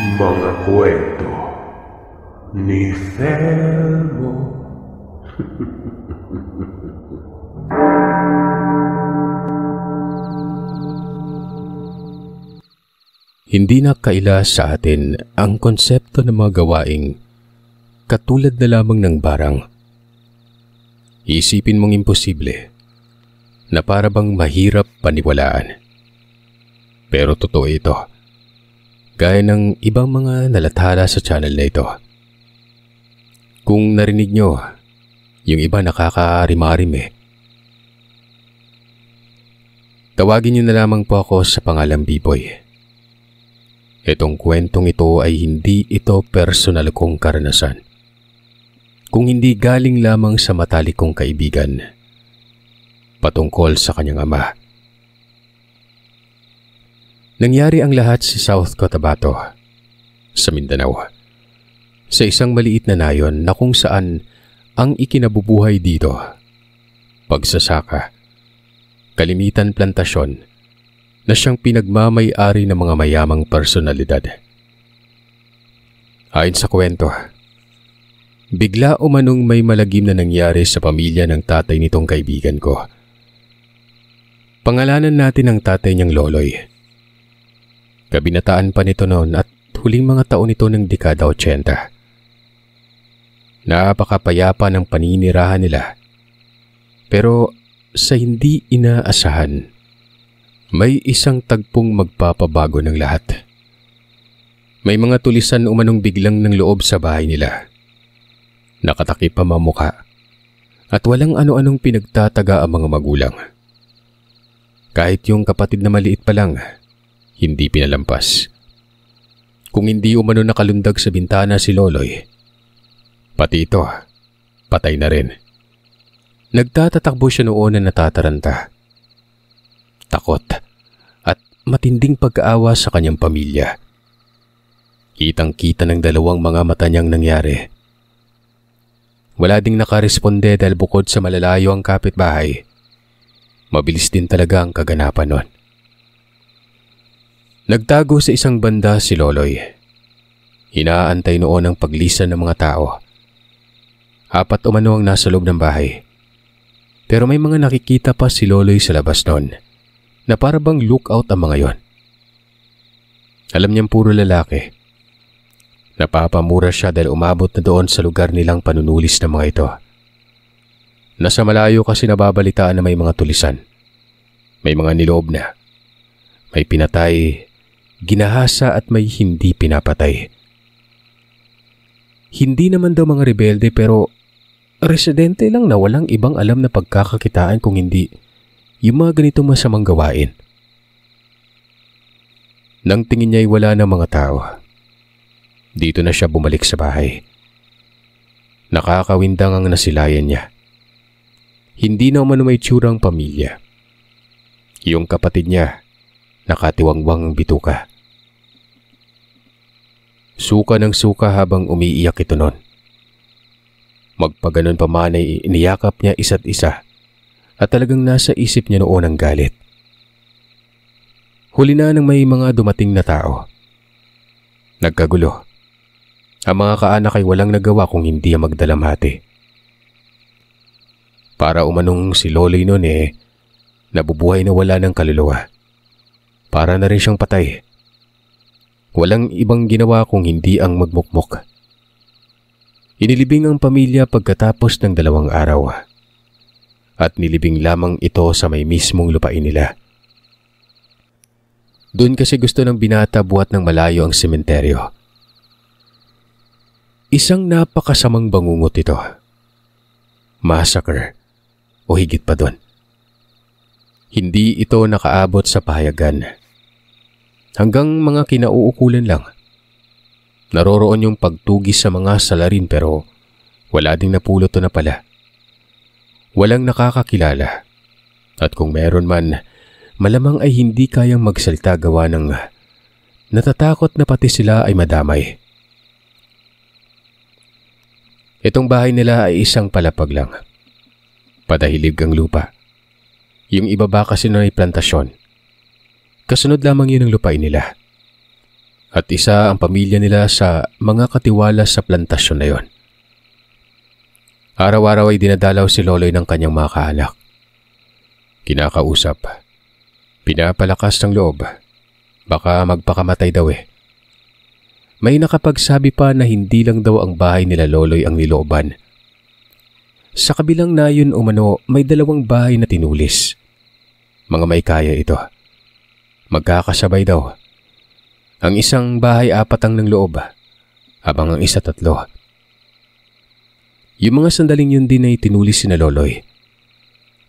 Mga kwento ni Felmo. Hindi na kaila sa atin ang konsepto ng mga gawaing katulad na lamang ng barang. Isipin mong imposible na para bang mahirap paniwalaan. Pero totoo ito, gaya ng ibang mga nalathala sa channel na ito. Kung narinig nyo, yung iba nakakarimarim eh. Tawagin nyo na lamang po ako sa pangalang B-Boy. Itong kwentong ito ay hindi ito personal kong karanasan. Kung hindi galing lamang sa matalik kong kaibigan, patungkol sa kanyang ama. Nangyari ang lahat sa South Cotabato, sa Mindanao. Sa isang maliit na nayon na kung saan ang ikinabubuhay dito, pagsasaka, kalimitan plantasyon, na siyang pinagmamay-ari ng mga mayamang personalidad. Ayon sa kwento, bigla umanong may malagim na nangyari sa pamilya ng tatay nitong kaibigan ko. Pangalanan natin ang tatay niyang Loloy. Kabinataan pa nito noon at huling mga taon nito ng dekada 80. Napakapayapa ng paninirahan nila. Pero sa hindi inaasahan, may isang tagpong magpapabago ng lahat. May mga tulisan umanong biglang ng loob sa bahay nila. Nakatakip ang mga mukha at walang ano-anong pinagtataga ang mga magulang. Kahit yung kapatid na maliit pa lang, hindi pinalampas. Kung hindi umano nakalundag sa bintana si Loloy, pati ito, patay na rin. Nagtatatakbo siya noon na natataranta. Takot at matinding pag-aawa sa kanyang pamilya. Kitang-kita ng dalawang mga mata niyang nangyari. Wala ding nakaresponde dahil bukod sa malalayo ang kapitbahay, mabilis din talaga ang kaganapan nun. Nagtago sa isang banda si Loloy. Inaantay noon ang paglisan ng mga tao. 4 umano ang nasa loob ng bahay. Pero may mga nakikita pa si Loloy sa labas nun, na para bang lookout ang mga yon. Alam niyang puro lalaki. Napapamura siya dahil umabot na doon sa lugar nilang panunulis ng mga ito. Nasa malayo kasi nababalitaan na may mga tulisan. May mga niloob na. May pinatay, ginahasa at may hindi pinapatay. Hindi naman daw mga rebelde pero residente lang na walang ibang alam na pagkakakitaan kung hindi yung mga ganitong masamang gawain. Nang tingin niya ay wala ng mga tao, dito na siya bumalik sa bahay. Nakakawindang ang nasilayan niya. Hindi na umano may tsurang pamilya. Yung kapatid niya, nakatiwangwang ang bituka. Suka ng suka habang umiiyak ito nun. Magpaganon pa man ay iniyakap niya isa't isa. At talagang nasa isip niya noon ang galit. Huli na nang may mga dumating na tao. Nagkagulo. Ang mga kaanak ay walang nagawa kung hindi ang magdalamhati. Para umanong si Loloy noon nabubuhay na wala ng kaluluwa. Para na rin siyang patay. Walang ibang ginawa kung hindi ang magmukmok. Inilibing ang pamilya pagkatapos ng 2 araw. At nilibing lamang ito sa may mismong lupain nila. Doon kasi gusto ng binata buhat ng malayo ang sementeryo. Isang napakasamang bangungot ito. Massacre o higit pa doon. Hindi ito nakaabot sa pahayagan. Hanggang mga kinauukulan lang. Naroroon yung pagtugis sa mga salarin pero wala ding napulot na pala. Walang nakakakilala. At kung meron man, malamang ay hindi kayang magsalita gawa ng natatakot na pati sila ay madamay. Itong bahay nila ay isang palapag lang. Padahilig ang lupa. Yung ibaba kasi na ay plantasyon. Kasunod lamang yun ang lupain nila. At isa ang pamilya nila sa mga katiwala sa plantasyon na yon. Araw-araw ay dinadalaw si Loloy ng kanyang mga kaanak. Kinakausap. Pinapalakas ng loob. Baka magpakamatay daw eh. May nakapagsabi pa na hindi lang daw ang bahay nila Loloy ang nilooban. Sa kabilang nayon umano, may 2 bahay na tinulis. Mga may kaya ito. Magkakasabay daw. Ang isang bahay 4 ang ng loob, habang ang isa 3. Yung mga sandaling yun din ay tinulis si na Loloy.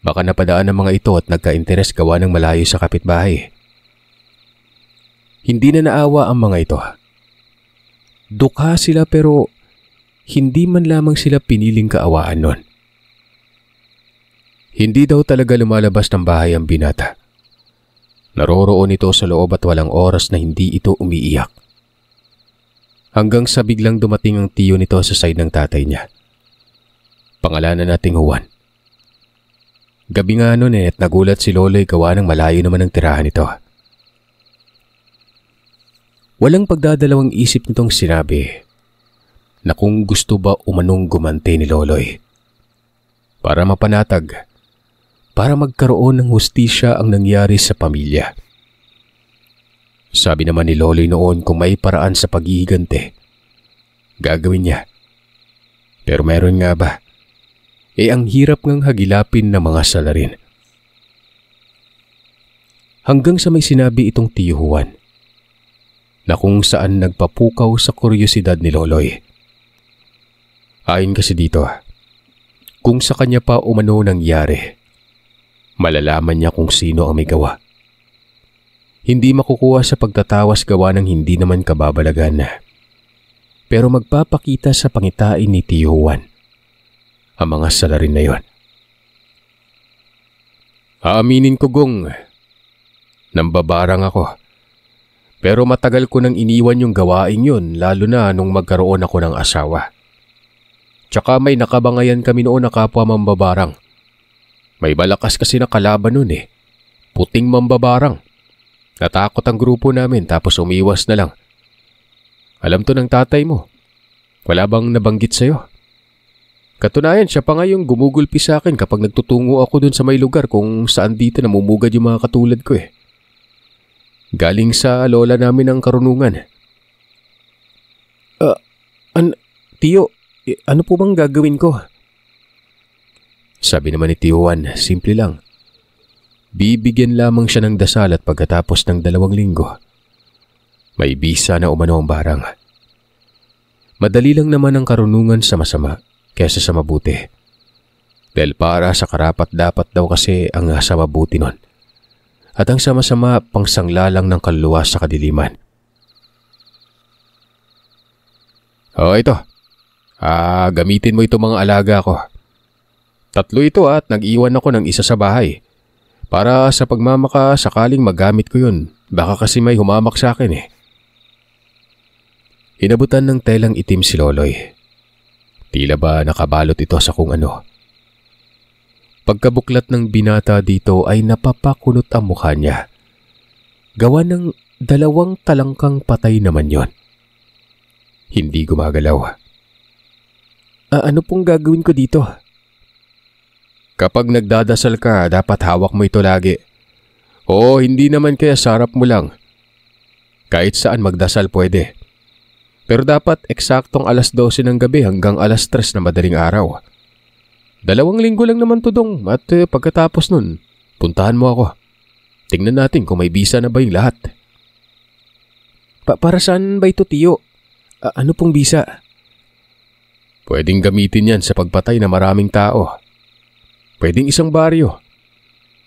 Baka napadaan ang mga ito at nagka-interes gawa ng malayo sa kapitbahay. Hindi na naawa ang mga ito. Dukha sila pero hindi man lamang sila piniling kaawaan nun. Hindi daw talaga lumalabas ng bahay ang binata. Naroroon ito sa loob at walang oras na hindi ito umiiyak. Hanggang sa biglang dumating ang tiyo nito sa side ng tatay niya. Pangalanan nating Juan. Gabi nga nun at nagulat si Loloy gawa ng malayo naman ang tirahan nito. Walang pagdadalawang isip nitong sinabi na kung gusto ba umanong gumante ni Loloy. Para mapanatag, para magkaroon ng hustisya ang nangyari sa pamilya. Sabi naman ni Loloy noon kung may paraan sa paghihigante, gagawin niya. Pero meron nga ba? Ang hirap ngang hagilapin ng mga salarin. Hanggang sa may sinabi itong Tiyo Juan na kung saan nagpapukaw sa kuryosidad ni Loloy. Ayon kasi dito, kung sa kanya pa umano nangyari, malalaman niya kung sino ang may gawa. Hindi makukuha sa pagtatawas gawa ng hindi naman kababalagan na. Pero magpapakita sa pangitain ni Tiyo Juan ang mga salarin na yon. Aaminin ko, Gong, nambabarang ako. Pero matagal ko nang iniwan yung gawain yun, lalo na nung magkaroon ako ng asawa. Tsaka may nakabangayan kami noon na kapwa mambabarang. May malakas kasi na kalaban nun eh. Puting mambabarang. Natakot ang grupo namin tapos umiwas na lang. Alam to ng tatay mo. Wala bang nabanggit sa'yo? Katunayan siya pa nga yung gumugulpi sa akin kapag nagtutungo ako dun sa may lugar kung saan dito namumugad yung mga katulad ko eh. Galing sa lola namin ang karunungan. Tiyo, ano po bang gagawin ko? Sabi naman ni Tiyo Juan, simple lang. Bibigyan lamang siya ng dasal at pagkatapos ng 2 linggo, may bisa na umano ang barang. Madali lang naman ang karunungan sa masama kaysa sa mabuti. Dahil para sa karapat dapat daw kasi ang sa mabuti nun. At ang sama-sama pangsangla lang ng kaluluwa sa kadiliman. Ito. Gamitin mo ito mga alaga ko. 3 ito at nag-iwan ako ng isa sa bahay. Para sa pagmamaka sakaling magamit ko yun. Baka kasi may humamak sa akin eh. Inabutan ng telang itim si Loloy. Tila ba nakabalot ito sa kung ano. Pagkabuklat ng binata dito ay napapakunot ang mukha niya. Gawa ng 2 talangkang patay naman yon. Hindi gumagalaw. Ano pong gagawin ko dito? Kapag nagdadasal ka, dapat hawak mo ito lagi. Oo, hindi naman kaya sarap mo lang. Kahit saan magdasal pwede. Pero dapat eksaktong 12:00 ng gabi hanggang 3:00 na madaling araw. 2 linggo lang naman to, Dong, at pagkatapos nun, puntahan mo ako. Tingnan natin kung may bisa na ba yung lahat. Para saan ba ito, Tiyo? Ano pong bisa? Pwedeng gamitin yan sa pagpatay na maraming tao. Pwedeng isang baryo.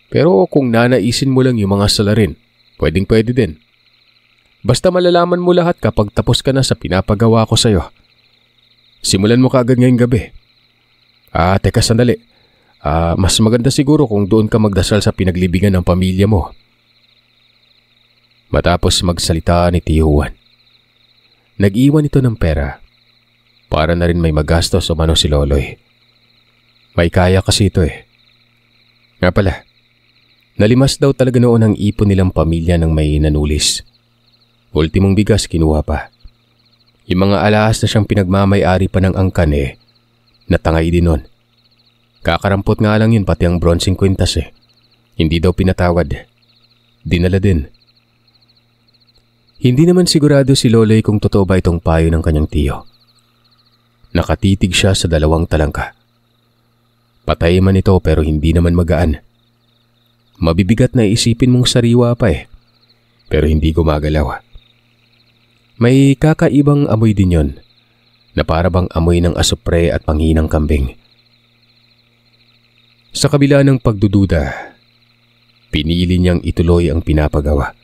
Pero kung nanaisin mo lang yung mga salarin, pwede din. Basta malalaman mo lahat kapag tapos ka na sa pinapagawa ko sa'yo. Simulan mo kaagad ngayong gabi. Teka sandali. Mas maganda siguro kung doon ka magdasal sa pinaglibingan ng pamilya mo. Matapos magsalita ni Tiyo Juan, nag-iwan ito ng pera para na rin may magastos umano si Loloy. May kaya kasi ito eh. Nga pala, nalimas daw talaga noon ang ipon nilang pamilya ng may nanulis. Ultimong bigas kinuha pa. Yung mga alahas na siyang pinagmamay-ari pa ng angkan natangay din nun. Kakarampot nga lang yun pati ang bronzeng kwintas Hindi daw pinatawad. Dinala din. Hindi naman sigurado si Loloy kung totoo ba itong payo ng kanyang tiyo. Nakatitig siya sa 2 talangka. Patay man ito pero hindi naman magaan. Mabibigat na isipin mong sariwa pa pero hindi gumagalaw. May kakaibang amoy din yon na para bang amoy ng asupre at panghinang kambing. Sa kabila ng pagdududa, pinili niyang ituloy ang pinapagawa.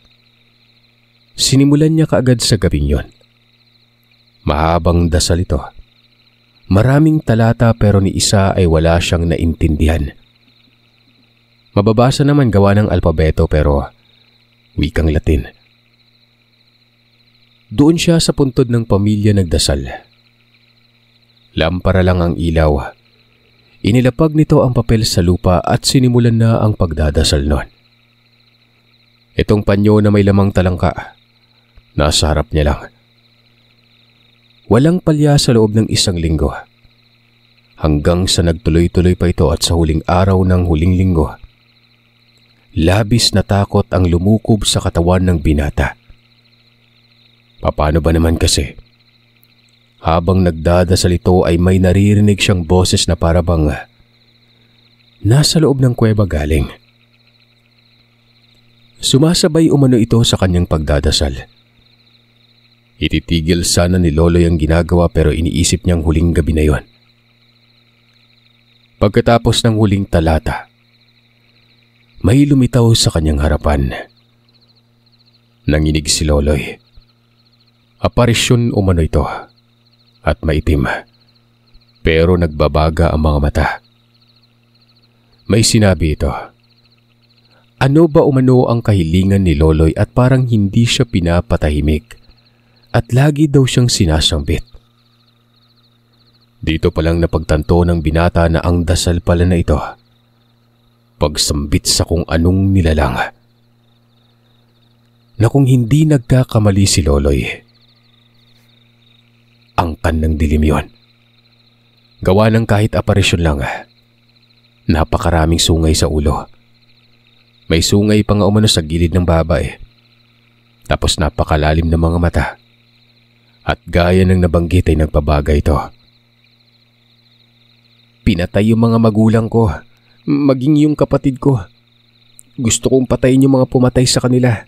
Sinimulan niya kaagad sa gabing yon. Mahabang dasal ito. Maraming talata pero ni isa ay wala siyang naintindihan. Mababasa naman gawa ng alpabeto pero wikang Latin. Doon siya sa puntod ng pamilya nagdasal. Lampara lang ang ilaw. Inilapag nito ang papel sa lupa at sinimulan na ang pagdadasal noon. Itong panyo na may lamang talangka, nasa harap niya lang. Walang palya sa loob ng 1 linggo. Hanggang sa nagtuloy-tuloy pa ito at sa huling araw ng huling linggo, labis na takot ang lumukob sa katawan ng binata. Paano ba naman kasi? Habang nagdadasal ito ay may naririnig siyang boses na para bang nasa loob ng kuweba galing. Sumasabay umano ito sa kanyang pagdadasal. Ititigil sana ni Loloy ang ginagawa pero iniisip niyang huling gabi na yon. Pagkatapos ng huling talata, may lumitaw sa kanyang harapan. Nanginig si Loloy. Aparisyon umano ito at maitim, pero nagbabaga ang mga mata. May sinabi ito. Ano ba umano ang kahilingan ni Loloy at parang hindi siya pinapatahimik at lagi daw siyang sinasambit. Dito palang napagtanto ng binata na ang dasal pala na ito, pagsambit sa kung anong nilalang. Na kung hindi nagkakamali si Loloy, angkan ng dilim yon. Gawa ng kahit aparisyon lang, napakaraming sungay sa ulo. May sungay pa nga umano sa gilid ng baba Tapos napakalalim ng mga mata. At gaya ng nabanggit ay nagbabaga ito. Pinatay yung mga magulang ko, maging yung kapatid ko. Gusto kong patayin yung mga pumatay sa kanila.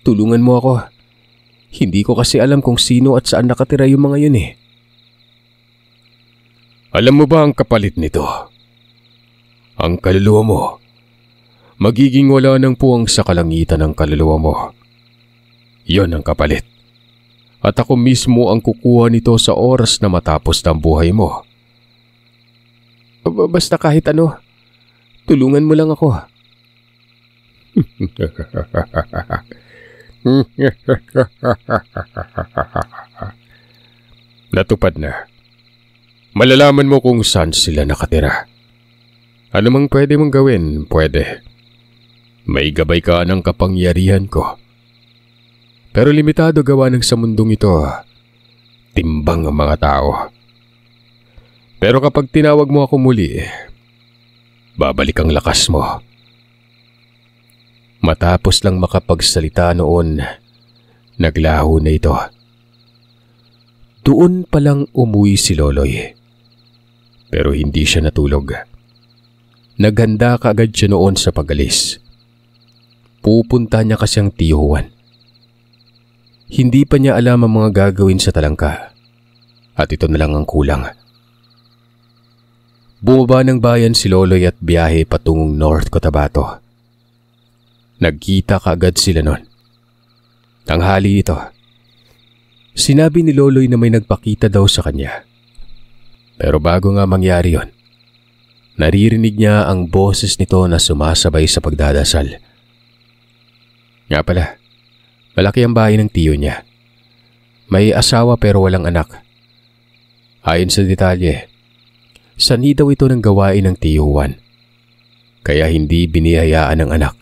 Tulungan mo ako. Hindi ko kasi alam kung sino at saan nakatira yung mga yun Alam mo ba ang kapalit nito? Ang kaluluwa mo. Magiging wala ng puwang sa kalangitan ng kaluluwa mo. Yon ang kapalit. At ako mismo ang kukuha nito sa oras na matapos ng buhay mo. Basta kahit ano, tulungan mo lang ako. Natupad na. Malalaman mo kung saan sila nakatira. Ano mang pwede mong gawin, pwede. May gabay ka ng kapangyarihan ko. Pero limitado gawa ng sa mundong ito, timbang ang mga tao. Pero kapag tinawag mo ako muli, babalik ang lakas mo. Matapos lang makapagsalita noon, naglaho na ito. Doon palang umuwi si Loloy. Pero hindi siya natulog. Naghanda kaagad siya noon sa pag-alis. Pupunta niya kasi ang tiyuhan. Hindi pa niya alam ang mga gagawin sa talangka. At ito na lang ang kulang. Bumaba ng bayan si Loloy at biyahe patungong North Cotabato. Nagkita kaagad sila noon. Tanghali ito. Sinabi ni Loloy na may nagpakita daw sa kanya. Pero bago nga mangyari yon, naririnig niya ang boses nito na sumasabay sa pagdadasal. Nga pala, malaki ang bahay ng tiyo niya. May asawa pero walang anak. Ayon sa detalye, sanhi daw ito ng gawain ng tiyo Juan. Kaya hindi binihayaan ng anak.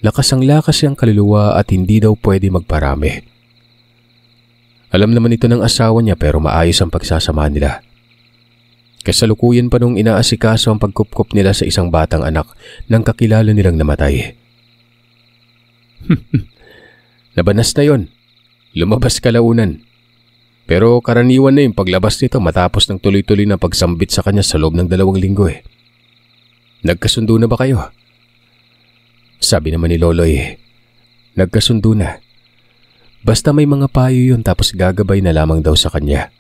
Nakasangla kasi ang kaluluwa at hindi daw pwede magparami. Alam naman ito ng asawa niya pero maayos ang pagsasama nila. Kasalukuyan pa nung inaasikaso ang pagkupkup nila sa isang batang anak ng kakilala nilang namatay. Nabanas na yon. Lumabas kalaunan. Pero karaniwan na yung paglabas nito matapos ng tuloy-tuloy na pagsambit sa kanya sa loob ng 2 linggo eh. Nagkasundo na ba kayo? Sabi naman ni Loloy, nagkasundo na. Basta may mga payo yun tapos gagabay na lamang daw sa kanya.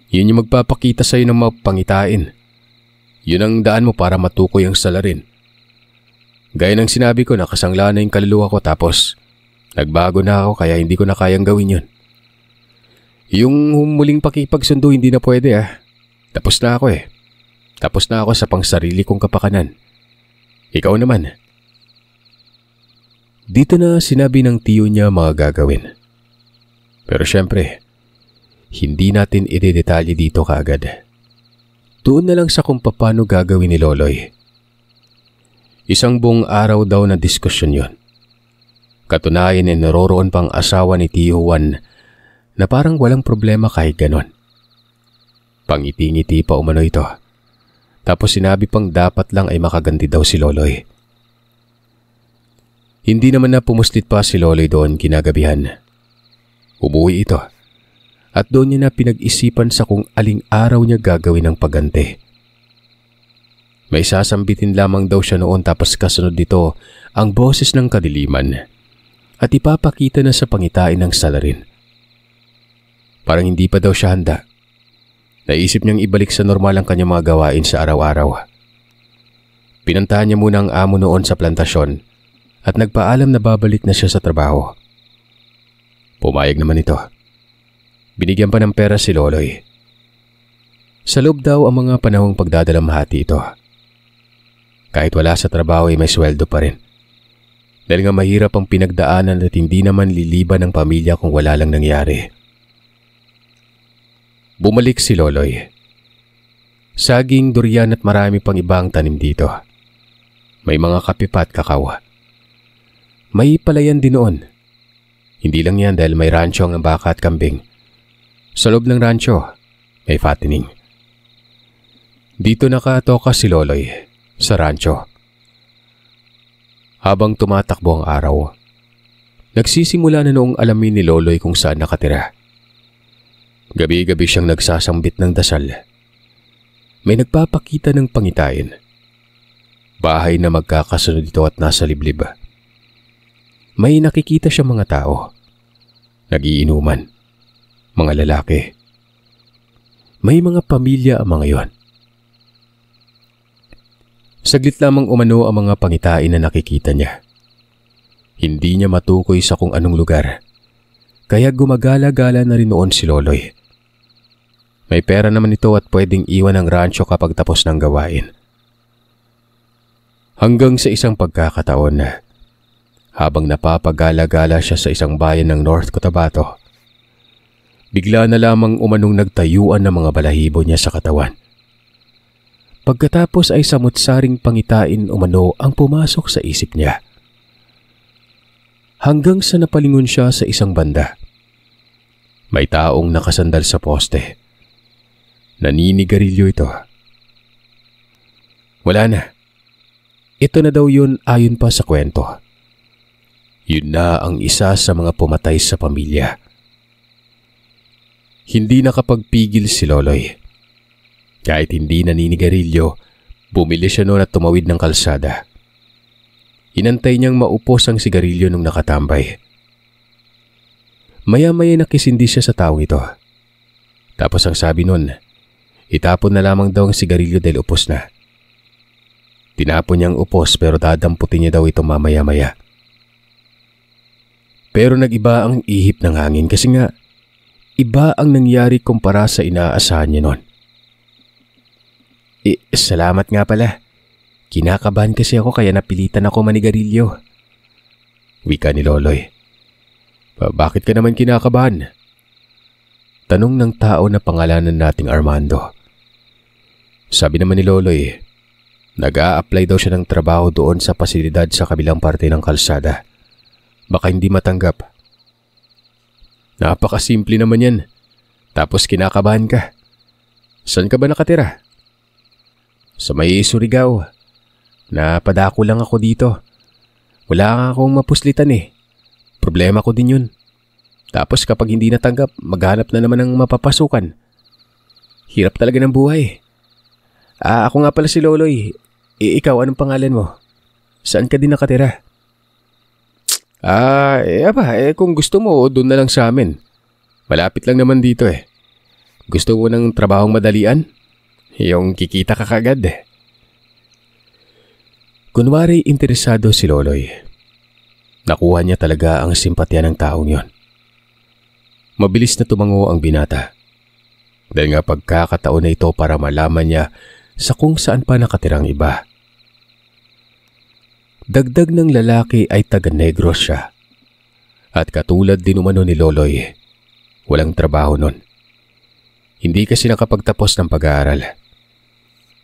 Yun yung magpapakita sa'yo ng mapangitain. Yun ang daan mo para matukoy ang salarin. Gaya ng sinabi ko, nakasangla na yung kaluluwa ko tapos nagbago na ako kaya hindi ko na kayang gawin yun. Yung muling pakipagsundo hindi na pwede ah. Tapos na ako eh. Tapos na ako sa pangsarili kong kapakanan. Ikaw naman. Dito na sinabi ng tiyo niya mga gagawin. Pero syempre, hindi natin idedetalye dito kaagad. Tuon na lang sa kung paano gagawin ni Loloy. Isang buong araw daw na diskusyon yon. Katunayan ay naroroon pang asawa ni Tiyo Juan na parang walang problema kahit ganon. Pangiti-ngiti pa umano ito. Tapos sinabi pang dapat lang ay makaganti daw si Loloy. Hindi naman na pumuslit pa si Loloy doon kinagabihan. Umuwi ito at doon niya na pinag-isipan sa kung aling araw niya gagawin ang pagganti. May sasambitin lamang daw siya noon tapos kasunod dito ang boses ng kadiliman at ipapakita na sa pangitain ng salarin. Parang hindi pa daw siya handa. Naisip niyang ibalik sa normal ang kanyang mga gawain sa araw-araw. Pinuntahan niya muna ang amo noon sa plantasyon at nagpaalam na babalik na siya sa trabaho. Pumayag naman ito. Binigyan pa ng pera si Loloy. Sa loob daw ang mga panahong pagdadalamhati ito. Kahit wala sa trabaho ay may sweldo pa rin. Dahil nga mahirap ang pinagdaanan at hindi naman liliban ng pamilya kung wala lang nangyari. Bumalik si Loloy. Saging, durian at marami pang ibang tanim dito. May mga kape pa at kakao. May palayan din noon. Hindi lang yan dahil may rancho ang baka at kambing. Sa loob ng rancho, may fattening. Dito nakatoka si Loloy sa rancho. Habang tumatakbo ang araw, nagsisimula na noong alamin ni Loloy kung saan nakatira. Gabi-gabi siyang nagsasambit ng dasal. May nagpapakita ng pangitain. Bahay na magkakasunod ito at nasa liblib. May nakikita siyang mga tao. Nagiinuman. Mga lalaki. May mga pamilya ang mga yon. Saglit lamang umano ang mga pangitain na nakikita niya. Hindi niya matukoy sa kung anong lugar. Kaya gumagala-gala na rin noon si Loloy. May pera naman ito at pwedeng iwan ang rancho kapag tapos ng gawain. Hanggang sa isang pagkakataon na habang napapagala-gala siya sa isang bayan ng North Cotabato, bigla na lamang umanong nagtayuan ng mga balahibo niya sa katawan. Pagkatapos ay samut-saring pangitain umano ang pumasok sa isip niya. Hanggang sa napalingon siya sa isang banda. May taong nakasandal sa poste. Naninigarilyo ito. Wala na. Ito na daw yun ayon pa sa kwento. Yun na ang isa sa mga pumatay sa pamilya. Hindi nakapagpigil si Loloy. Kahit hindi naninigarilyo, bumili siya noon at tumawid ng kalsada. Inantay niyang maupos ang sigarilyo nung nakatambay. Maya-maya nakisindi siya sa taong ito. Tapos ang sabi nun, itapon na lamang daw ang sigarilyo dahil upos na. Tinapon niyang upos pero dadamputin niya daw ito mamaya-maya. Pero nag-iba ang ihip ng hangin kasi nga iba ang nangyari kumpara sa inaasahan niya nun. Salamat nga pala. Kinakabahan kasi ako kaya napilitan ako manigarilyo. Wika ni Loloy. Bakit ka naman kinakabahan? Tanong ng tao na pangalanan nating Armando. Sabi naman ni Loloy, Nag-a-apply daw siya ng trabaho doon sa pasilidad sa kabilang parte ng kalsada. Baka hindi matanggap. Napakasimple naman yan. Tapos kinakabahan ka. Saan ka ba nakatira? Sa may Surigao. Napadako lang ako dito. Wala nga akong mapuslitan eh. Problema ko din yun. Tapos kapag hindi natanggap, maghanap na naman ng mapapasukan. Hirap talaga ng buhay. Ako nga pala si Loloy. Ikaw, anong pangalan mo? Saan ka din nakatira? Kung gusto mo, doon na lang sa amin. Malapit lang naman dito eh. Gusto mo ng trabahong madalian? Yung kikita ka kagad eh. Kunwari interesado si Loloy. Nakuha niya talaga ang simpatya ng taong yon. Mabilis na tumango ang binata. Dahil nga pagkakataon na ito para malaman niya sa kung saan pa nakatirang iba. Dagdag ng lalaki ay taga-Negros siya. At katulad din umano ni Loloy, walang trabaho nun. Hindi kasi nakapagtapos ng pag-aaral.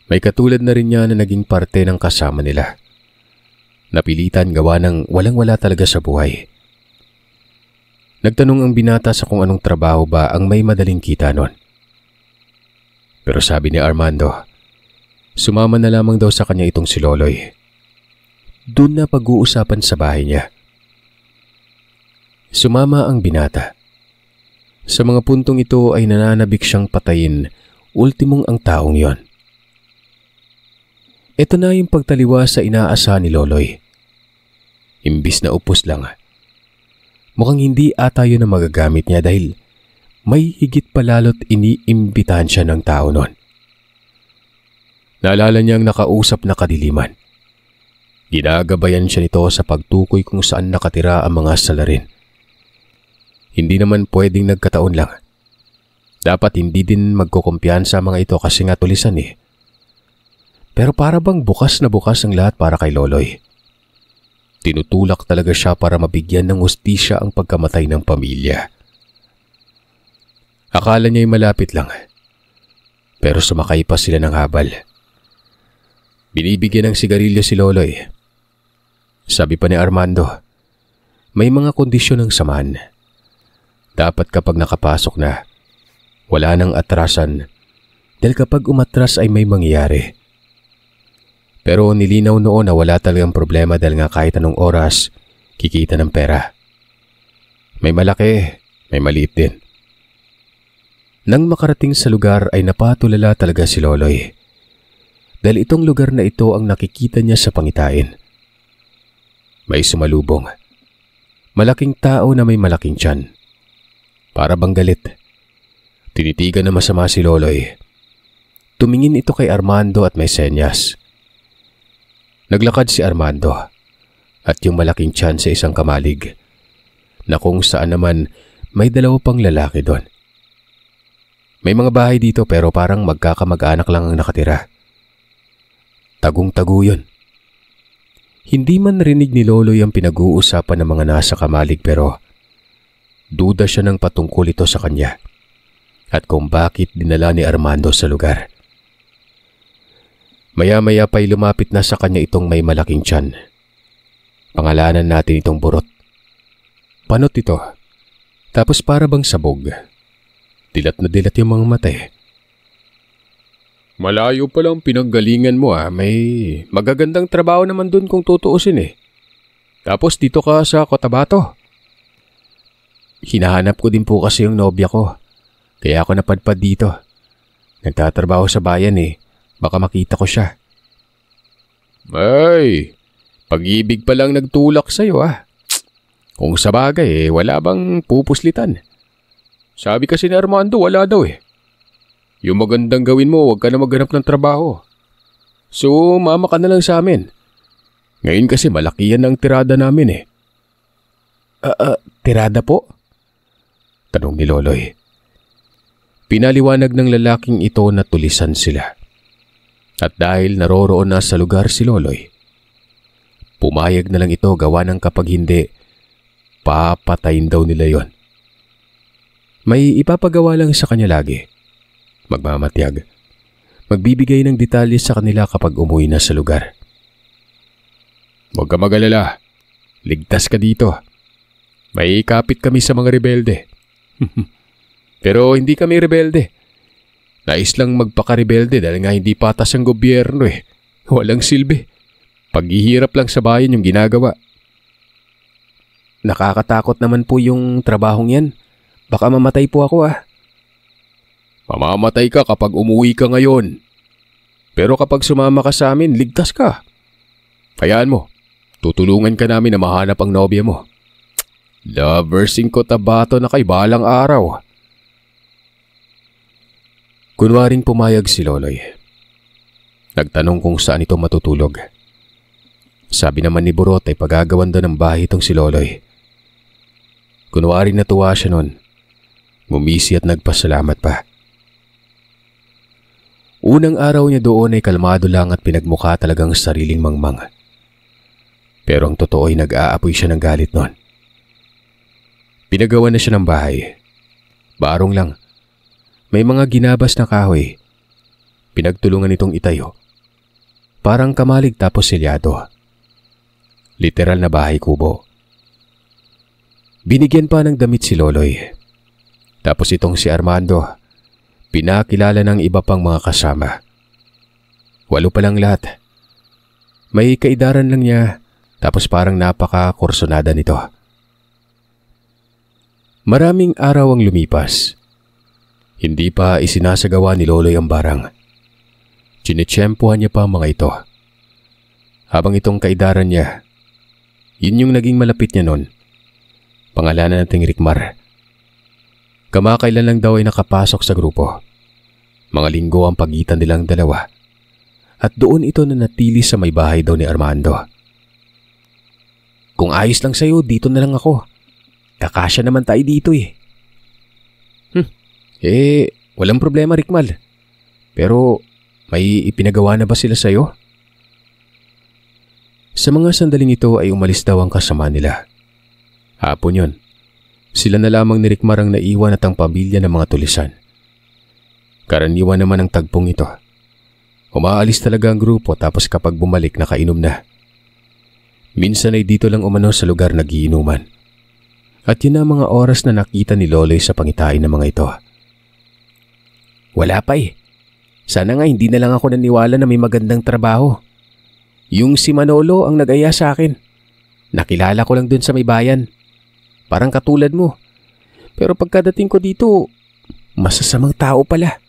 May katulad na rin niya na naging parte ng kasama nila. Napilitan gawa ng walang-wala talaga sa buhay. Nagtanong ang binata sa kung anong trabaho ba ang may madaling kita nun. Pero sabi ni Armando, sumama na lamang daw sa kanya itong si Loloy. Doon na pag-uusapan sa bahay niya. Sumama ang binata. Sa mga puntong ito ay nananabik siyang patayin, ultimong ang taong yon. Ito na yung pagtaliwa sa inaasahan ni Loloy. Imbis na upos lang. Mukhang hindi ata yun ang magagamit niya dahil may higit pa lalo't iniimbitahan siya ng tao nun. Naalala niyang nakausap na kadiliman. Ginagabayan siya nito sa pagtukoy kung saan nakatira ang mga salarin. Hindi naman pwedeng nagkataon lang. Dapat hindi din magkukumpiyansa mga ito kasi nga tulisan eh. Pero para bang bukas na bukas ang lahat para kay Loloy. Tinutulak talaga siya para mabigyan ng hustisya ang pagkamatay ng pamilya. Akala niya'y malapit lang. Pero sumakay pa sila ng habal. Binibigyan ng sigarilyo si Loloy. Sabi pa ni Armando, may mga kondisyon ng samahan. Dapat kapag nakapasok na, wala nang atrasan dahil kapag umatras ay may mangyayari. Pero nilinaw noon na wala talagang problema dahil nga kahit anong oras, kikita ng pera. May malaki, may maliit din. Nang makarating sa lugar ay napatulala talaga si Loloy. Dahil itong lugar na ito ang nakikita niya sa pangitain. May sumalubong. Malaking tao na may malaking tiyan. Para bang galit. Tinitigan na masama si Loloy. Tumingin ito kay Armando at may senyas. Naglakad si Armando at yung malaking tiyan sa isang kamalig na kung saan naman may dalawa pang lalaki doon. May mga bahay dito pero parang magkakamag-anak lang ang nakatira. Tagong-tago yun. Hindi man rinig ni Loloy ang pinag-uusapan ng mga nasa kamalig pero duda siya ng patungkol ito sa kanya at kung bakit dinala ni Armando sa lugar. Maya-maya pa'y lumapit na sa kanya itong may malaking tiyan. Pangalanan natin itong Burot. Panot ito. Tapos para bang sabog. Dilat na dilat yung mga mata eh. Malayo palang pinanggalingan mo ah. May magagandang trabaho naman dun kung tutuusin eh. Tapos dito ka sa Cotabato. Hinahanap ko din po kasi yung nobya ko. Kaya ako napadpad dito. Nagtatrabaho sa bayan eh. Baka makita ko siya. Ay, pag-ibig pa lang nagtulak sa'yo ah. Kung sa bagay eh, wala bang pupuslitan? Sabi kasi ni Armando wala daw eh. Yung magandang gawin mo, huwag ka na maghanap ng trabaho. So, mama ka na lang sa amin. Ngayon kasi malaki yan ang tirada namin eh. Tirada po? Tanong ni Loloy. Pinaliwanag ng lalaking ito na tulisan sila. At dahil naroroon na sa lugar si Loloy, pumayag na lang ito gawa ng kapag hindi, papatayin daw nila yon. May ipapagawa lang sa kanya lagi. Magmamatyag. Magbibigay ng detalye sa kanila kapag umuwi na sa lugar. Huwag ka mag-alala. Ligtas ka dito. May kapit kami sa mga rebelde. Pero hindi kami rebelde. Nais lang magpaka-rebelde dahil nga hindi patas ang gobyerno eh. Walang silbi. Paghihirap lang sa bayan yung ginagawa. Nakakatakot naman po yung trabahong yan. Baka mamatay po ako ah. Mamamatay ka kapag umuwi ka ngayon. Pero kapag sumama ka sa amin, ligtas ka. Hayaan mo, tutulungan ka namin na mahanap ang nobya mo. Loversing ko tabato na kay balang araw. Kunwaring pumayag si Loloy. Nagtanong kung saan ito matutulog. Sabi naman ni Burot ay pagagawan daw ng bahay itong si Loloy. Kunwaring natuwa siya nun. Ngumisi at nagpasalamat pa. Unang araw niya doon ay kalmado lang at pinagmukha talagang sariling mangmang. Pero ang totoo ay nag-aapoy siya ng galit nun. Pinagawa na siya ng bahay. Barong lang. May mga ginabas na kahoy. Pinagtulungan itong itayo. Parang kamalig tapos selyado. Literal na bahay kubo. Binigyan pa ng damit si Loloy. Tapos itong si Armando, pinakilala ng iba pang mga kasama. 8 pa lang lahat. May kaidaran lang niya, tapos parang napaka-kursonada nito. Maraming araw ang lumipas. Hindi pa isinasagawa ni Loloy ang barang. Chinitsyempohan niya pa ang mga ito. Habang itong kaidaran niya, yun yung naging malapit niya nun. Pangalanan nating Rikmar. Kamakailan lang daw ay nakapasok sa grupo. Mga linggo ang pagitan nilang dalawa. At doon ito nanatili sa may bahay daw ni Armando. Kung ayos lang sa'yo, dito na lang ako. Kakasya naman tayo dito eh. Walang problema Rikmal. Pero may ipinagawa na ba sila sa'yo? Sa mga sandaling ito ay umalis daw ang kasama nila. Hapon yun. Sila na lamang ni Rikmar ang naiwan at ang pamilya ng mga tulisan. Karaniwan naman ang tagpong ito. Umaalis talaga ang grupo tapos kapag bumalik nakainom na. Minsan ay dito lang umano sa lugar nagiinuman. At yun ang mga oras na nakita ni Loloy sa pangitain ng mga ito. Wala pa eh. Sana nga hindi na lang ako naniwala na may magandang trabaho. Yung si Manolo ang nag-aya sa akin. Nakilala ko lang dun sa may bayan. Parang katulad mo. Pero pagkadating ko dito, masasamang tao pala.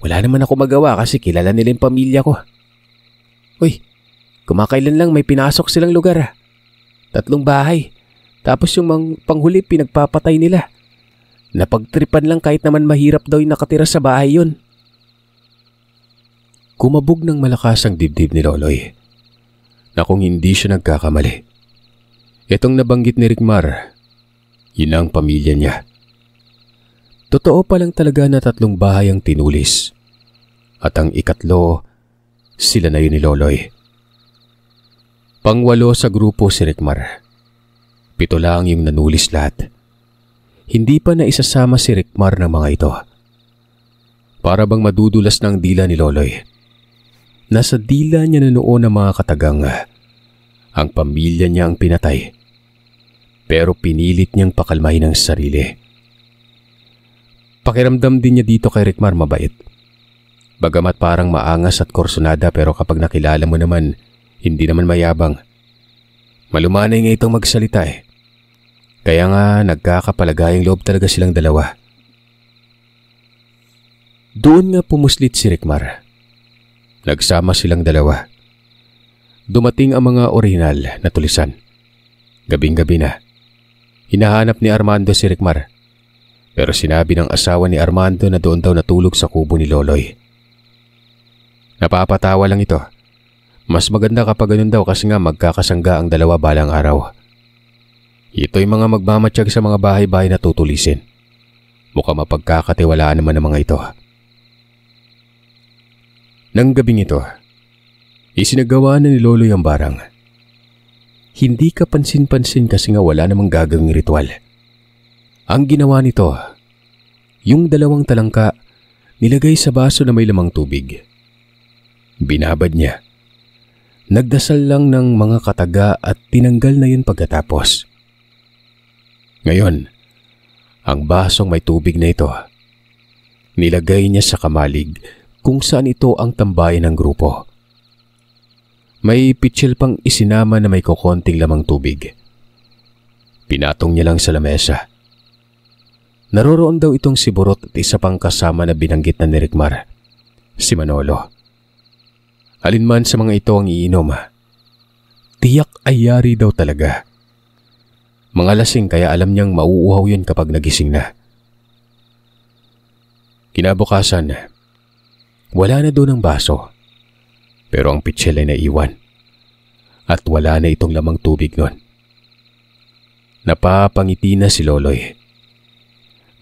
Wala naman ako magawa kasi kilala nila yung pamilya ko. Uy, kumakailan lang may pinasok silang lugar. 3 bahay. Tapos yung panghuli pinagpapatay nila. Napagtripan lang kahit naman mahirap daw yung nakatira sa bahay yun. Kumabog ng malakas ang dibdib ni Loloy. Na kung hindi siya nagkakamali. Itong nabanggit ni Rikmar, yun ang pamilya niya. Totoo pa lang talaga na 3 bahay ang tinulis. At ang ikatlo, sila na yun ni Loloy. Pang-8 sa grupo si Rikmar. 7 lang yung nanulis lahat. Hindi pa na isasama si Rikmar ng mga ito. Para bang madudulas ng dila ni Loloy. Nasa dila niya na noon ang mga katagang. Ang pamilya niya ang pinatay. Pero pinilit niyang pakalmahin ang sarili. Pakiramdam din niya dito kay Rikmar mabait. Bagamat parang maangas at korsonada pero kapag nakilala mo naman, hindi naman mayabang. Malumanay nga itong magsalita eh. Kaya nga nagkakapalagayang loob talaga silang dalawa. Doon nga pumuslit si Rikmar. Nagsama silang dalawa. Dumating ang mga orihinal na tulisan. Gabing-gabi na. Hinahanap ni Armando si Rikmar. Pero sinabi ng asawa ni Armando na doon daw natulog sa kubo ni Loloy. Napapatawa lang ito. Mas maganda kapag ganun daw kasi nga magkakasangga ang dalawa balang araw. Ito'y mga magmamatsyag sa mga bahay-bahay na tutulisin. Mukhang mapagkakatiwalaan naman ang mga ito. Nang gabing ito, isinagawa na ni Loloy ang barang. Hindi ka pansin-pansin kasi nga wala namang gagawing ritual. Ang ginawa nito, yung 2 talangka nilagay sa baso na may lamang tubig. Binabad niya. Nagdasal lang ng mga kataga at tinanggal na yun pagkatapos. Ngayon, ang basong may tubig na ito, nilagay niya sa kamalig kung saan ito ang tambayan ng grupo. May pitsil pang isinama na may kokonting lamang tubig. Pinatong niya lang sa lamesa. Naroroon daw itong si Burot at isa pang kasama na binanggit na ni Rickmar, si Manolo. Alinman sa mga ito ang iinom, tiyak ay yari daw talaga. Mga lasing kaya alam niyang mauuhaw yun kapag nagising na. Kinabukasan, wala na doon ang baso. Pero ang pitsil ay naiwan. At wala na itong lamang tubig nun. Napapangiti na si Loloy.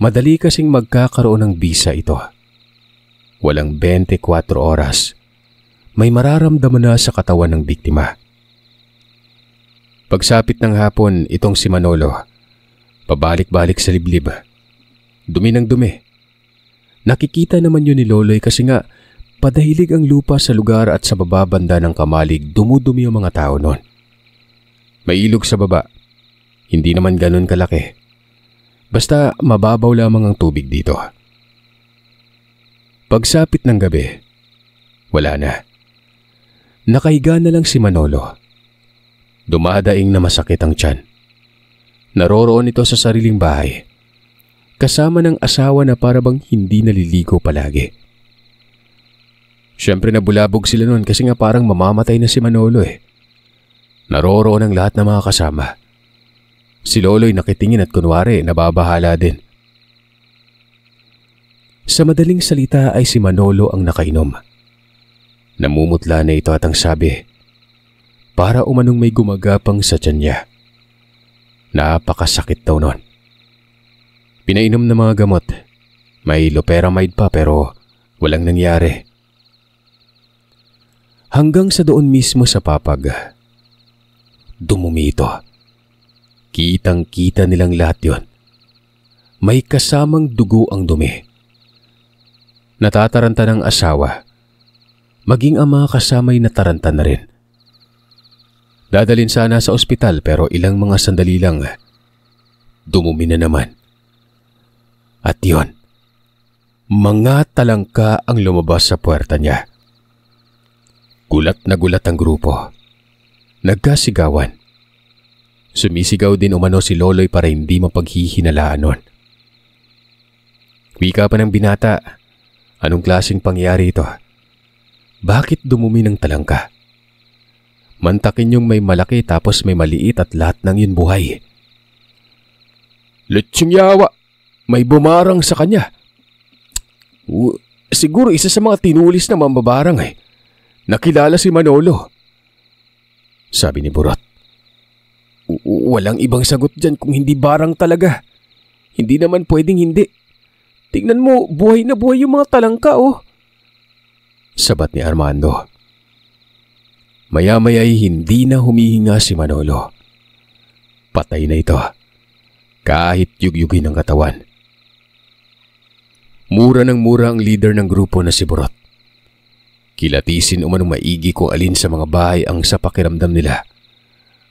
Madali kasing magkakaroon ng bisa ito. Walang 24 oras. May mararamdaman na sa katawan ng biktima. Pagsapit ng hapon, itong si Manolo, pabalik-balik sa liblib. Dumi ng dumi. Nakikita naman yun ni Loloy kasi nga padahilig ang lupa sa lugar at sa bababanda ng kamalig dumudumi ang mga tao noon. May ilog sa baba. Hindi naman ganun kalaki. Basta mababaw lamang ang tubig dito. Pagsapit ng gabi, wala na. Nakahiga na lang si Manolo. Dumadaing na masakit ang tiyan. Naroroon ito sa sariling bahay. Kasama ng asawa na parabang hindi naliligo palagi. Siyempre nabulabog sila noon kasi nga parang mamamatay na si Manolo eh. Naroroon ang lahat ng mga kasama. Si Loloy nakitingin at kunwari nababahala din. Sa madaling salita ay si Manolo ang nakainom. Namumutla na ito at ang sabi, para umanong may gumagapang sa tiyan niya. Napakasakit daw nun. Pinainom ng mga gamot. May loperamide pa pero walang nangyari. Hanggang sa doon mismo sa papag, dumumi ito. Kitang-kita nilang lahat yon. May kasamang dugo ang dumi. Natataranta ng asawa. Maging ang mga kasamay nataranta na rin. Dadalhin sana sa ospital pero ilang mga sandali lang, dumumi na naman. At yon, mga talangka ang lumabas sa puwerta niya. Gulat na gulat ang grupo. Nagkasigawan. Sumisigaw din umano si Loloy para hindi mapaghihinalaan nun. Wika pa ng binata, anong klaseng pangyari ito? Bakit dumumi ng talangka? Mantakin yung may malaki tapos may maliit at lahat ng yun buhay. Lutsyong yawa, may bumarang sa kanya. Siguro isa sa mga tinulis na mambabarang eh. Nakilala si Manolo. Sabi ni Burot. Walang ibang sagot dyan kung hindi barang talaga. Hindi naman pwedeng hindi. Tingnan mo, buhay na buhay yung mga talangka oh. Sabat ni Armando. Maya-maya ay hindi na humihinga si Manolo. Patay na ito. Kahit yugyugin ang katawan. Mura ng mura ang leader ng grupo na si Burot. Kilatisin umanong maigi kung alin sa mga bahay ang sa pakiramdam nila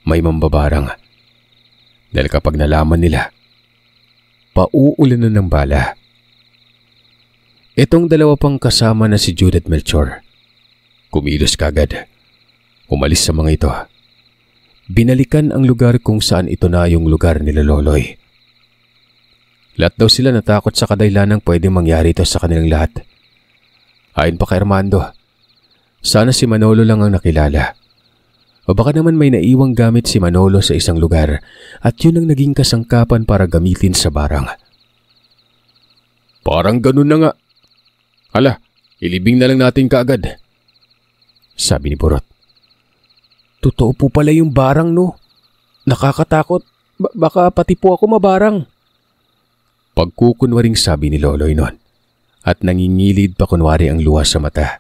may mambabarang. Dahil kapag nalaman nila, pauulan na ng bala. Itong dalawa pang kasama na si Judith Melchor. Kumilos kagad. Umalis sa mga ito. Binalikan ang lugar kung saan ito na yung lugar nila Loloy. Lahat daw sila natakot sa kadailanang pwedeng mangyari ito sa kanilang lahat. Ayon pa kay Armando, sana si Manolo lang ang nakilala. O baka naman may naiwang gamit si Manolo sa isang lugar at yun ang naging kasangkapan para gamitin sa barang. Parang ganun na nga. Hala, ilibing na lang natin kaagad. Sabi ni Burot. Totoo po pala yung barang no. Nakakatakot. Baka pati po ako mabarang. Pagkukunwaring sabi ni Loloy nun at nangingilid pa kunwari ang luha sa mata.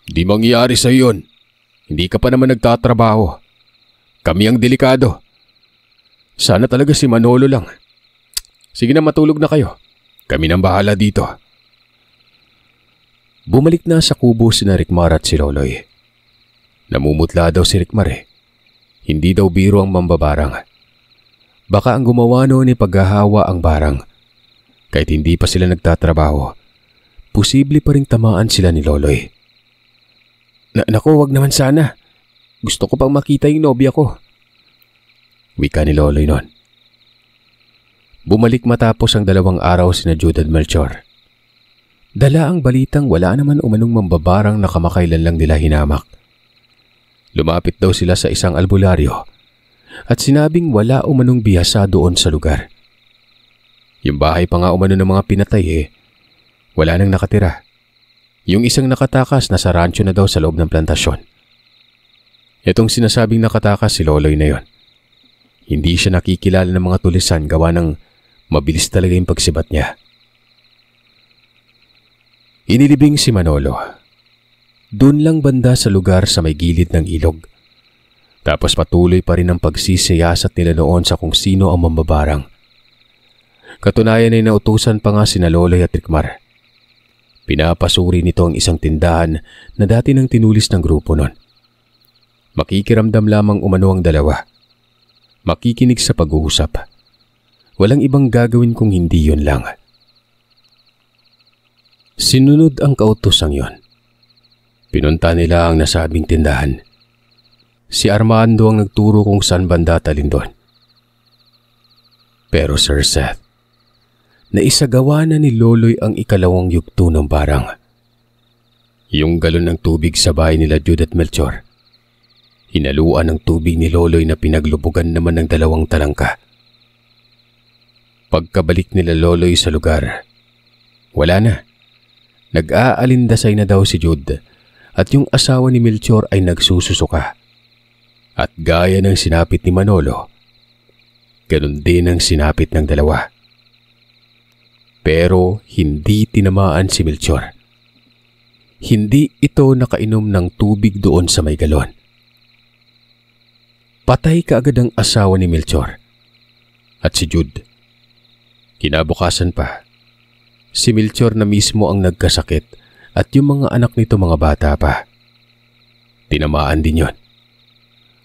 Di mangyayari sa iyon. Hindi ka pa naman nagtatrabaho. Kami ang delikado. Sana talaga si Manolo lang. Sige na matulog na kayo. Kami nang bahala dito. Bumalik na sa kubo sina Rickmar at si Loloy. Namumutla daw si Rickmar eh. Hindi daw biro ang mambabarang. Baka ang gumawa noon ni paghahawa ang barang. Kahit hindi pa sila nagtatrabaho, posible pa ring tamaan sila ni Loloy. Naku, wag naman sana. Gusto ko pang makita yung nobya ko. Wika ni Loloy noon. Bumalik matapos ang 2 araw sina Jude at Melchor. Dala ang balitang wala naman umanong mambabarang na kamakailan lang nila hinamak. Lumapit daw sila sa isang albularyo at sinabing wala umanong bihasa doon sa lugar. Yung bahay pa nga umano ng mga pinatay wala nang nakatira. Yung isang nakatakas nasa rancho na daw sa loob ng plantasyon. Itong sinasabing nakatakas si Loloy na yon. Hindi siya nakikilala ng mga tulisan gawa ng mabilis talaga yung pagsibat niya. Inilibing si Manolo. Doon lang banda sa lugar sa may gilid ng ilog. Tapos patuloy pa rin ang pagsisiyasat nila noon sa kung sino ang mambabarang. Katunayan ay nautusan pa nga sina Loloy at Rickmar. Pinapasuri nito ang isang tindahan na dati nang tinulis ng grupo noon. Makikiramdam lamang umano ang dalawa. Makikinig sa pag-uusap. Walang ibang gagawin kung hindi yun lang. Sinunod ang kautosang yon. Pinunta nila ang nasabing tindahan. Si Armando ang nagturo kung saan banda talin doon. Pero Sir Seth, naisagawa na ni Loloy ang ikalawang yugto ng barang. Yung galon ng tubig sa bahay nila Jude at Melchor. Hinaluan ng tubig ni Loloy na pinaglubugan naman ng 2 talangka. Pagkabalik nila Loloy sa lugar, wala na. Nag-aalindasay na daw si Jude at yung asawa ni Melchor ay nagsususuka. At gaya ng sinapit ni Manolo, ganun din ang sinapit ng 2. Pero hindi tinamaan si Melchor. Hindi ito nakainom ng tubig doon sa may galon. Patay kaagad ang asawa ni Melchor at si Jude. Kinabukasan pa, si Melchor na mismo ang nagkasakit at yung mga anak nito mga bata pa. Tinamaan din yon.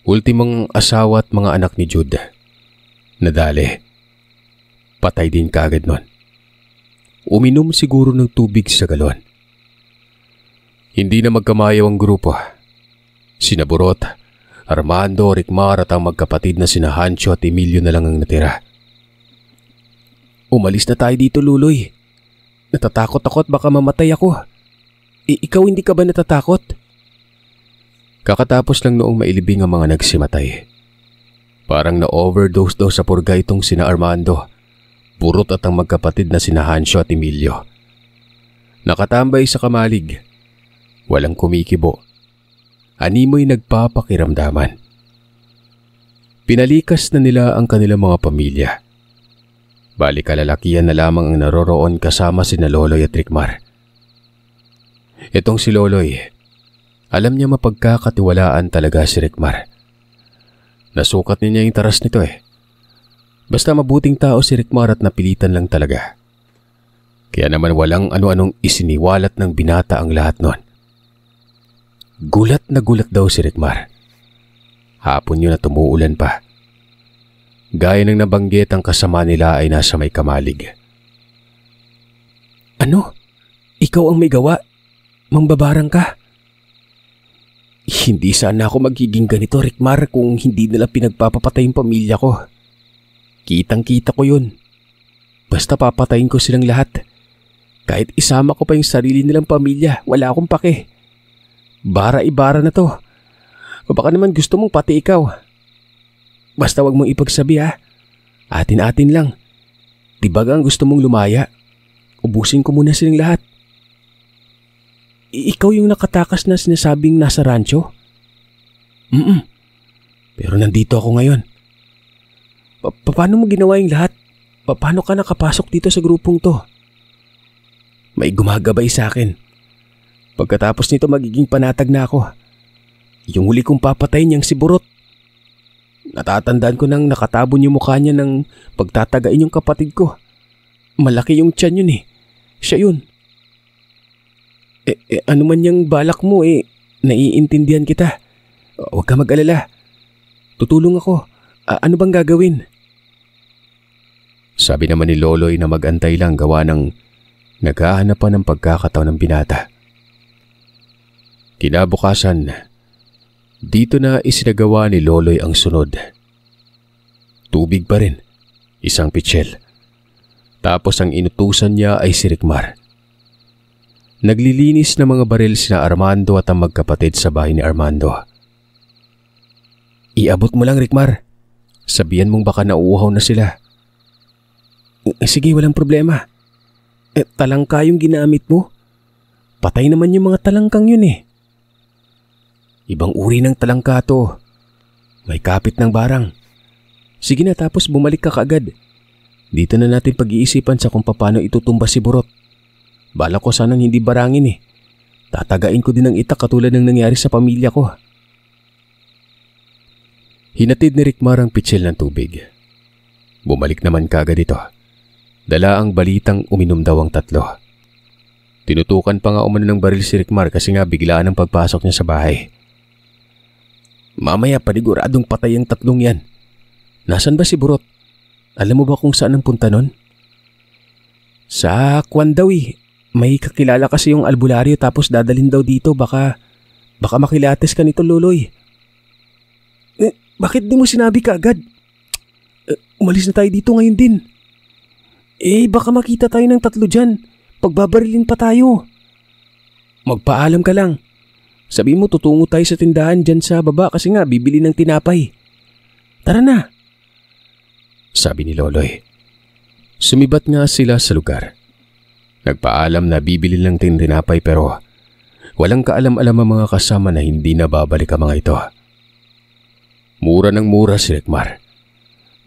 Ultimong asawa at mga anak ni Jude. Nadali. Patay din kaagad nun. Uminom siguro ng tubig sa galon. Hindi na magkamayaw ang grupo. Sina Burot, Armando, Rickmar at ang magkapatid na sina Hancho at Emilio na lang ang natira. Umalis na tayo dito, Luloy. Natatakot ako at baka mamatay ako. Ikaw hindi ka ba natatakot? Kakatapos lang noong mailibing ang mga nagsimatay. Parang na-overdose daw sa purga itong sina Armando, Burot at ang magkapatid na sina Hancho at Emilio. Nakatambay sa kamalig. Walang kumikibo. Animoy nagpapakiramdaman. Pinalikas na nila ang kanilang mga pamilya. Bali kalalakihan na lamang ang naroroon kasama sina Loloy at Rickmar. Itong si Loloy, alam niya mapagkakatiwalaan talaga si Rickmar. Nasukat niya yung taras nito Basta mabuting tao si Rickmar at napilitan lang talaga. Kaya naman walang ano-anong isiniwalat ng binata ang lahat nun. Gulat na gulat daw si Rickmar. Hapon yun na tumuulan pa. Gaya ng nabanggit ang kasama nila ay nasa may kamalig. Ano? Ikaw ang may gawa? Mambabarang ka? Hindi sana ako magiging ganito, Rickmar, kung hindi nila pinagpapapatay yung pamilya ko. Kitang-kita ko yun. Basta papatayin ko silang lahat. Kahit isama ko pa yung sarili nilang pamilya, wala akong pake. Bara-ibara na to. O baka naman gusto mong pati ikaw. Basta wag mong ipagsabi Atin-atin lang. Diba ang gusto mong lumaya? Ubusin ko muna silang lahat. Ikaw yung nakatakas na sinasabing nasa rancho? Pero nandito ako ngayon. Paano mo ginawa yung lahat? Paano ka nakapasok dito sa grupong to? May gumagabay sa akin. Pagkatapos nito magiging panatag na ako. Yung huli kong papatayin niyang si Burot. Natatandaan ko nang nakatabon yung mukha niya nang pagtatagain yung kapatid ko. Malaki yung tiyan yun Siya yun. Ano man yung balak mo naiintindihan kita. Huwag ka mag-alala. Tutulong ako. Ano bang gagawin? Sabi naman ni Loloy na mag-antay lang gawa ng naghahanap pa ng pagkakataon ng binata. Kinabukasan, dito na isinagawa ni Loloy ang sunod. Tubig pa rin, isang pitsil. Tapos ang inutusan niya ay si Rickmar. Naglilinis ng mga baril sina Armando at ang magkapatid sa bahay ni Armando. Iabot mo lang, Rickmar. Sabihan mong baka nauuhaw na sila. Sige, walang problema. Talangka yung ginamit mo. Patay naman yung mga talangkang yun eh. Ibang uri ng talangka to. May kapit ng barang. Sige na, tapos bumalik ka kaagad. Dito na natin pag-iisipan sa kung paano itutumba si Burot. Bala ko sanang hindi barangin eh. Tatagain ko din ang itak katulad ng nangyari sa pamilya ko. Hinatid ni Rickmar ang pitsil ng tubig. Bumalik naman kaagad ito. Dala ang balitang uminom daw ang tatlo. Tinutukan pa nga umano ng baril si Rickmar kasi nga biglaan ang pagpasok niya sa bahay. Mamaya paniguradong patay ang tatlong yan. Nasaan ba si Burot? Alam mo ba kung saan ang punta nun? Sa Kwan daw eh. May kakilala kasi yung albularyo tapos dadalhin daw dito. Baka makilates ka nito, Loloy. Bakit di mo sinabi kaagad? Umalis na tayo dito ngayon din. Baka makita tayo ng tatlo dyan. Pagbabarilin pa tayo. Magpaalam ka lang. Sabi mo tutungo tayo sa tindahan dyan sa baba kasi nga bibili ng tinapay. Tara na. Sabi ni Loloy. Sumibat nga sila sa lugar. Nagpaalam na bibili ng tinapay pero walang kaalam-alam ang mga kasama na hindi na babalik ang mga ito. Mura ng mura si Rickmar.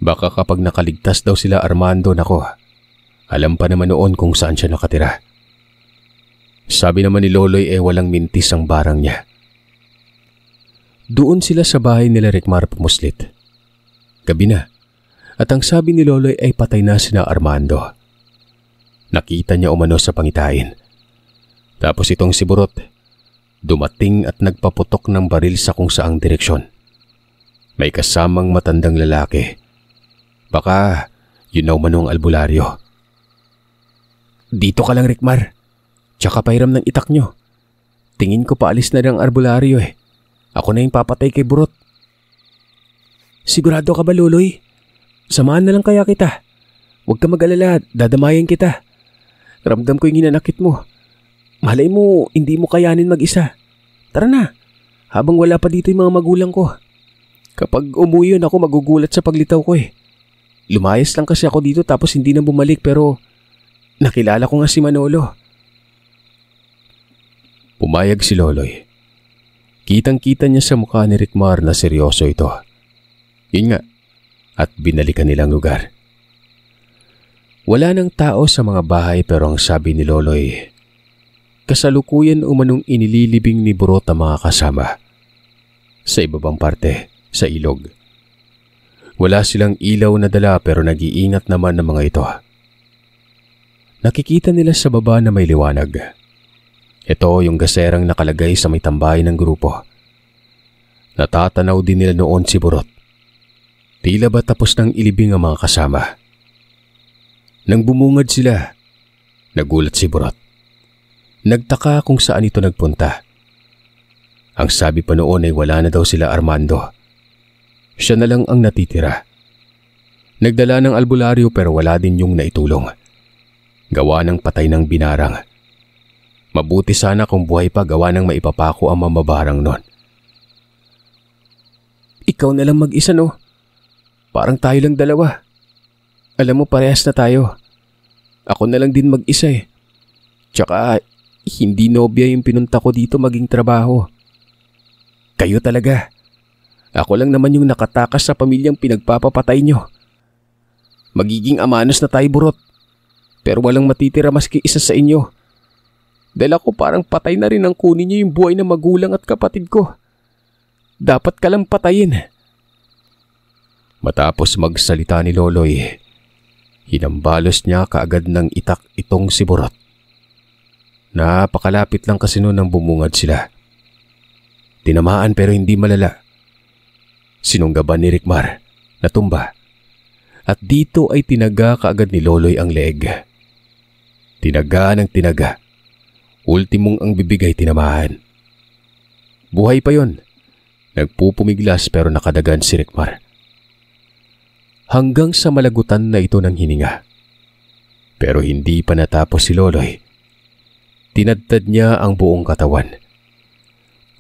Baka kapag nakaligtas daw sila Armando, nako, alam pa naman noon kung saan siya nakatira. Sabi naman ni Loloy walang mintis ang barang niya. Doon sila sa bahay nila Rickmar pumuslit. Gabi na at ang sabi ni Loloy ay patay na sina Armando. Nakita niya umano sa pangitain. Tapos itong si Burot, dumating at nagpaputok ng baril sa kung saang direksyon. May kasamang matandang lalaki. Baka yun na umano ang albularyo. Dito ka lang, Rickmar. Tsaka pairam ng itak nyo. Tingin ko paalis na rin ang albularyo eh. Ako na yung papatay kay Burot. Sigurado ka ba, Loloy? Samahan na lang kaya kita. Huwag ka mag-alala, dadamayan kita. Ramdam ko yung hinanakit mo. Malay mo, hindi mo kayanin mag-isa. Tara na, habang wala pa dito yung mga magulang ko. Kapag umuwi yun ako, magugulat sa paglitaw ko eh. Lumayas lang kasi ako dito tapos hindi na bumalik pero nakilala ko nga si Manolo. Pumayag si Loloy. Kitang-kita niya sa mukha ni Rickmar na seryoso ito. Yun nga, at binalikan nilang lugar. Wala nang tao sa mga bahay pero ang sabi ni Loloy, kasalukuyan umanong inililibing ni Burot ang mga kasama. Sa ibabang parte, sa ilog. Wala silang ilaw na dala pero nag-iingat naman ng mga ito. Nakikita nila sa baba na may liwanag. Ito yung gaserang nakalagay sa may tambahay ng grupo. Natatanaw din nila noon si Burot. Tila ba tapos nang ilibing ang mga kasama. Nang bumungad sila, nagulat si Burot. Nagtaka kung saan ito nagpunta. Ang sabi pa noon ay wala na daw sila Armando. Siya na lang ang natitira. Nagdala ng albularyo pero wala din yung naitulong. Gawa ng patay ng binarang. Mabuti sana kung buhay pa gawa ng maipapako ang mamabarang nun. Ikaw na lang mag-isa no? Parang tayo lang dalawa. Alam mo parehas na tayo. Ako na lang din mag-isa eh. Tsaka hindi nobya yung pinunta ko dito maging trabaho. Kayo talaga. Ako lang naman yung nakatakas sa pamilyang pinagpapapatay nyo. Magiging amanos na tayo, Burot. Pero walang matitira maski isa sa inyo. Dahil ako parang patay na rin ang kunin nyo yung buhay ng magulang at kapatid ko. Dapat ka lang patayin. Matapos magsalita ni Loloy, hinambalos niya kaagad ng itak itong si Burot. Napakalapit lang kasi noon nang bumungad sila. Tinamaan pero hindi malala. Sinunggaban ni Rickmar, natumba. At dito ay tinaga kaagad ni Loloy ang leeg. Tinaga ng tinaga. Ultimong ang bibig ay tinamaan. Buhay pa yon. Nagpupumiglas pero nakadagan si Rickmar. Hanggang sa malagutan na ito ng hininga. Pero hindi pa natapos si Loloy. Tinadtad niya ang buong katawan.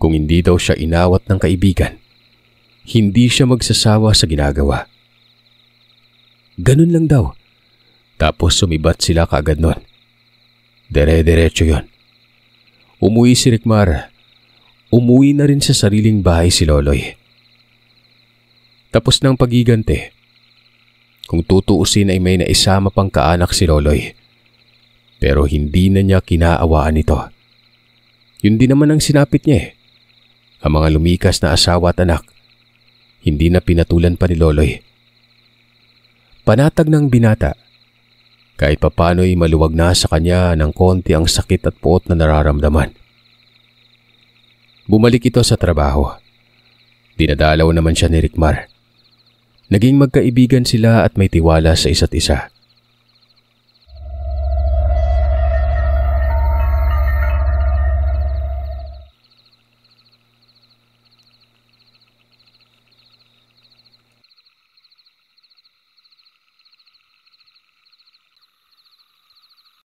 Kung hindi daw siya inawat ng kaibigan, hindi siya magsasawa sa ginagawa. Ganun lang daw. Tapos sumibat sila kaagad nun. Dire-diretso yon. Umuwi si Rickmar. Umuwi na rin sa sariling bahay si Loloy. Tapos ng pagigante. Kung tutuusin ay may naisama pang kaanak si Loloy. Pero hindi na niya kinaawaan ito. Yun din naman ang sinapit niya eh. Ang mga lumikas na asawa at anak, hindi na pinatulan pa ni Loloy. Panatag ng binata. Kahit papano'y maluwag na sa kanya ng konti ang sakit at puot na nararamdaman. Bumalik ito sa trabaho. Dinadalaw naman siya ni Rickmar. Naging magkaibigan sila at may tiwala sa isa't isa.